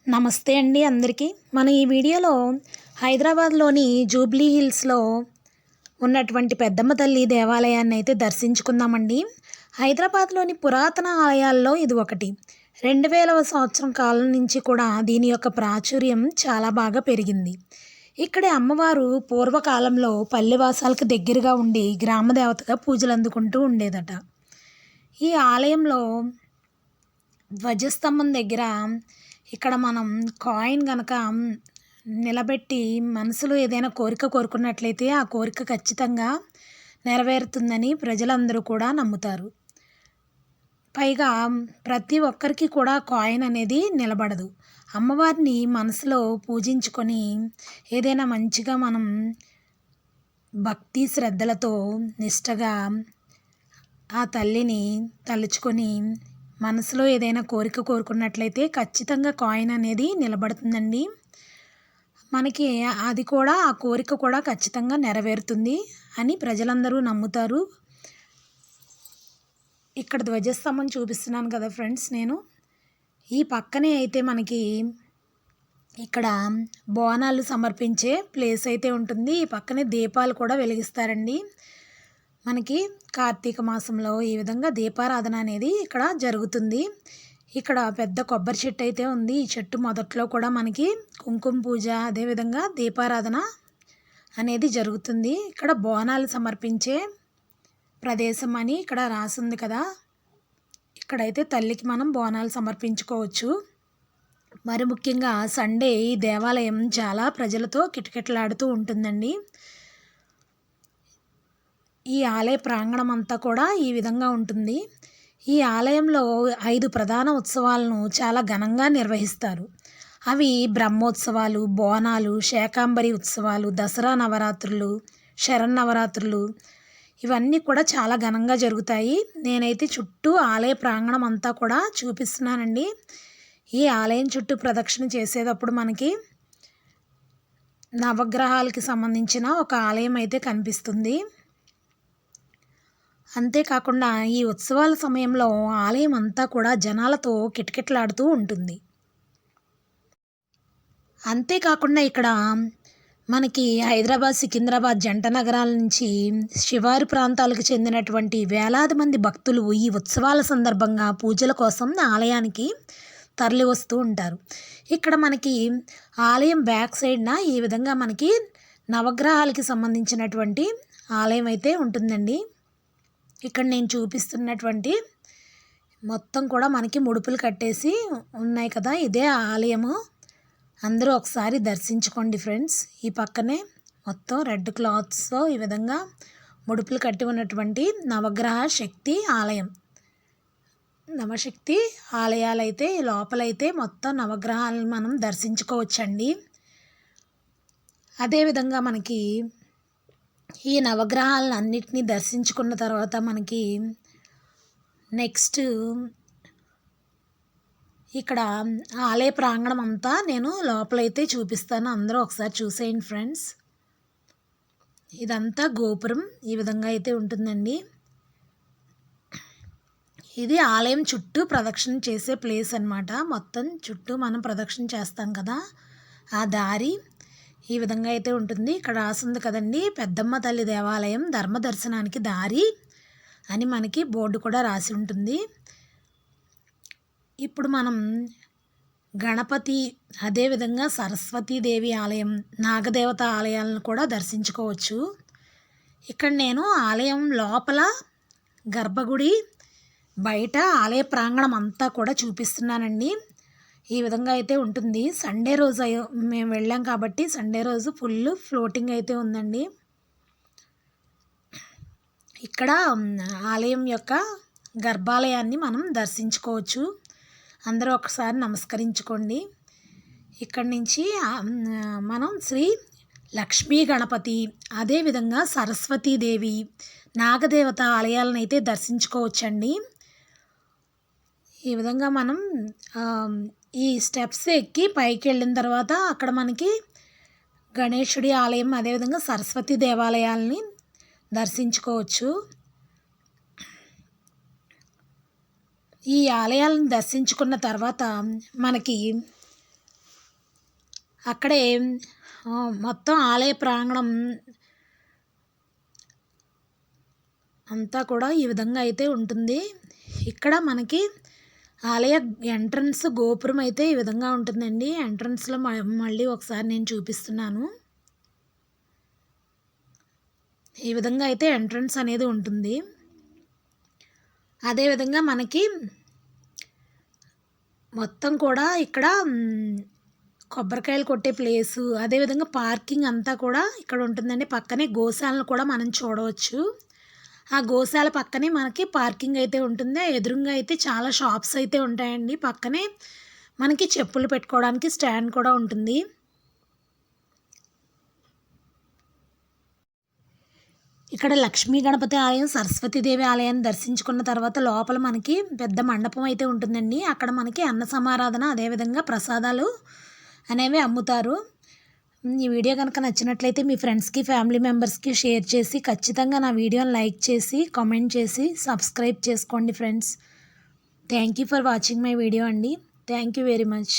నమస్తే అండి అందరికీ. మనం ఈ వీడియోలో హైదరాబాద్లోని జూబ్లీ హిల్స్లో ఉన్నటువంటి పెద్దమ్మ తల్లి దేవాలయాన్ని అయితే దర్శించుకుందామండి. హైదరాబాద్లోని పురాతన ఆలయాల్లో ఇది ఒకటి. 2000వ సంవత్సరం కాలం నుంచి కూడా దీని యొక్క ప్రాచుర్యం చాలా బాగా పెరిగింది. ఇక్కడి అమ్మవారు పూర్వకాలంలో పల్లెవాసాలకు దగ్గరగా ఉండి గ్రామ దేవతగా పూజలు అందుకుంటూ ఉండేదట. ఈ ఆలయంలో ధ్వజస్తంభం దగ్గర ఇక్కడ మనం కాయిన్ గనక నిలబెట్టి మనసులో ఏదైనా కోరిక కోరుకున్నట్లయితే ఆ కోరిక ఖచ్చితంగా నెరవేరుతుందని ప్రజలందరూ కూడా నమ్ముతారు. పైగా ప్రతి ఒక్కరికి కూడా కాయిన్ అనేది నిలబడదు. అమ్మవారిని మనసులో పూజించుకొని ఏదైనా మంచిగా మనం భక్తి శ్రద్ధలతో నిష్టగా ఆ తల్లిని తలుచుకొని మనసులో ఏదైనా కోరిక కోరుకున్నట్లయితే ఖచ్చితంగా కాయిన్ అనేది నిలబడుతుందండి. మనకి అది కూడా ఆ కోరిక కూడా ఖచ్చితంగా నెరవేరుతుంది అని ప్రజలందరూ నమ్ముతారు. ఇక్కడ ధ్వజస్తంభం చూపిస్తున్నాను కదా ఫ్రెండ్స్ నేను. ఈ పక్కనే అయితే మనకి ఇక్కడ బోనాలు సమర్పించే ప్లేస్ అయితే ఉంటుంది. ఈ పక్కనే దీపాలు కూడా వెలిగిస్తారండి. మనకి కార్తీక మాసంలో ఈ విధంగా దీపారాధన అనేది ఇక్కడ జరుగుతుంది. ఇక్కడ పెద్ద కొబ్బరి చెట్టు అయితే ఉంది. ఈ చెట్టు మొదట్లో కూడా మనకి కుంకుమ పూజ అదేవిధంగా దీపారాధన అనేది జరుగుతుంది. ఇక్కడ బోనాలు సమర్పించే ప్రదేశం అని ఇక్కడ రాసింది కదా. ఇక్కడైతే తల్లికి మనం బోనాలు సమర్పించుకోవచ్చు. మరి ముఖ్యంగా సండే ఈ దేవాలయం చాలా ప్రజలతో కిటకిటలాడుతూ ఉంటుందండి. ఈ ఆలయ ప్రాంగణం అంతా కూడా ఈ విధంగా ఉంటుంది. ఈ ఆలయంలో 5 ప్రధాన ఉత్సవాలను చాలా ఘనంగా నిర్వహిస్తారు. అవి బ్రహ్మోత్సవాలు, బోనాలు, శాకంబరి ఉత్సవాలు, దసరా నవరాత్రులు, శరన్నవరాత్రులు ఇవన్నీ కూడా చాలా ఘనంగా జరుగుతాయి. నేనైతే చుట్టూ ఆలయ ప్రాంగణం అంతా కూడా చూపిస్తున్నానండి. ఈ ఆలయం చుట్టూ ప్రదక్షిణ చేసేటప్పుడు మనకి నవగ్రహాలకి సంబంధించిన ఒక ఆలయం అయితే కనిపిస్తుంది. అంతేకాకుండా ఈ ఉత్సవాల సమయంలో ఆలయం అంతా కూడా జనాలతో కిటకిటలాడుతూ ఉంటుంది. అంతేకాకుండా ఇక్కడ మనకి హైదరాబాద్, సికింద్రాబాద్ జంట నగరాల నుంచి శివారు ప్రాంతాలకు చెందినటువంటి వేలాది మంది భక్తులు ఈ ఉత్సవాల సందర్భంగా పూజల కోసం ఆలయానికి తరలి వస్తూ ఉంటారు. ఇక్కడ మనకి ఆలయం బ్యాక్ సైడ్న ఈ విధంగా మనకి నవగ్రహాలకి సంబంధించినటువంటి ఆలయం అయితే ఉంటుందండి. ఇక్కడ నేను చూపిస్తున్నటువంటి మొత్తం కూడా మనకి ముడుపులు కట్టేసి ఉన్నాయి కదా, ఇదే ఆలయము. అందరూ ఒకసారి దర్శించుకోండి ఫ్రెండ్స్. ఈ పక్కనే మొత్తం రెడ్ క్లాత్స్తో ఈ విధంగా ముడుపులు కట్టి ఉన్నటువంటి నవగ్రహ శక్తి ఆలయం. నవశక్తి ఆలయాలైతే లోపలైతే మొత్తం నవగ్రహాలను మనం దర్శించుకోవచ్చండి. అదేవిధంగా మనకి ఈ నవగ్రహాలను అన్నిటినీ దర్శించుకున్న తర్వాత మనకి నెక్స్ట్ ఇక్కడ ఆలయ ప్రాంగణం అంతా నేను లోపలైతే చూపిస్తాను. అందరూ ఒకసారి చూసేయండి ఫ్రెండ్స్. ఇదంతా గోపురం ఈ విధంగా అయితే ఉంటుందండి. ఇది ఆలయం చుట్టూ ప్రదక్షిణ చేసే ప్లేస్ అన్నమాట. మొత్తం చుట్టూ మనం ప్రదక్షిణ చేస్తాం కదా, ఆ దారి ఈ విధంగా అయితే ఉంటుంది. ఇక్కడ రాసింది కదండి, పెద్దమ్మ తల్లి దేవాలయం ధర్మ దర్శనానికి దారి అని మనకి బోర్డు కూడా రాసి ఉంటుంది. ఇప్పుడు మనం గణపతి అదేవిధంగా సరస్వతీదేవి ఆలయం, నాగదేవత ఆలయాలను కూడా దర్శించుకోవచ్చు. ఇక్కడ నేను ఆలయం లోపల గర్భగుడి బయట ఆలయ ప్రాంగణం అంతా కూడా చూపిస్తున్నానండి. ఈ విధంగా అయితే ఉంటుంది. సండే రోజు మేము వెళ్ళాం కాబట్టి సండే రోజు ఫుల్ ఫ్లోటింగ్ అయితే ఉందండి. ఇక్కడ ఆలయం యొక్క గర్భాలయాన్ని మనం దర్శించుకోవచ్చు. అందరూ ఒకసారి నమస్కరించుకోండి. ఇక్కడి నుంచి మనం శ్రీ లక్ష్మీ గణపతి అదేవిధంగా సరస్వతీదేవి నాగదేవత ఆలయాలను అయితే దర్శించుకోవచ్చండి. ఈ విధంగా మనం ఈ స్టెప్స్ ఎక్కి పైకి వెళ్ళిన తర్వాత అక్కడ మనకి గణేశుడి ఆలయం అదేవిధంగా సరస్వతి దేవాలయాల్ని దర్శించుకోవచ్చు. ఈ ఆలయాలను దర్శించుకున్న తర్వాత మనకి అక్కడే మొత్తం ఆలయ ప్రాంగణం అంతా కూడా ఈ విధంగా అయితే ఉంటుంది. ఇక్కడ మనకి ఆలయ ఎంట్రన్స్ గోపురం అయితే ఈ విధంగా ఉంటుందండి. ఎంట్రన్స్లో మళ్ళీ ఒకసారి నేను చూపిస్తున్నాను. ఈ విధంగా అయితే ఎంట్రన్స్ అనేది ఉంటుంది. అదేవిధంగా మనకి మొత్తం కూడా ఇక్కడ కొబ్బరికాయలు కొట్టే ప్లేసు, అదేవిధంగా పార్కింగ్ అంతా కూడా ఇక్కడ ఉంటుందండి. పక్కనే గోశాలను కూడా మనం చూడవచ్చు. ఆ గోశాల పక్కనే మనకి పార్కింగ్ అయితే ఉంటుంది. ఎదురుగా అయితే చాలా షాప్స్ అయితే ఉంటాయండి. పక్కనే మనకి చెప్పులు పెట్టుకోవడానికి స్టాండ్ కూడా ఉంటుంది. ఇక్కడ లక్ష్మీ గణపతి ఆలయం, సరస్వతీదేవి ఆలయాన్ని దర్శించుకున్న తర్వాత లోపల మనకి పెద్ద మండపం అయితే ఉంటుందండి. అక్కడ మనకి అన్న సమారాధన, అదేవిధంగా ప్రసాదాలు అనేవి అమ్ముతారు. ఈ వీడియో కనుక నచ్చినట్లయితే మీ ఫ్రెండ్స్కి, ఫ్యామిలీ మెంబర్స్కి షేర్ చేసి ఖచ్చితంగా నా వీడియోని లైక్ చేసి కామెంట్ చేసి సబ్స్క్రైబ్ చేసుకోండి friends. Thank you for watching my video అండి. Thank you very much.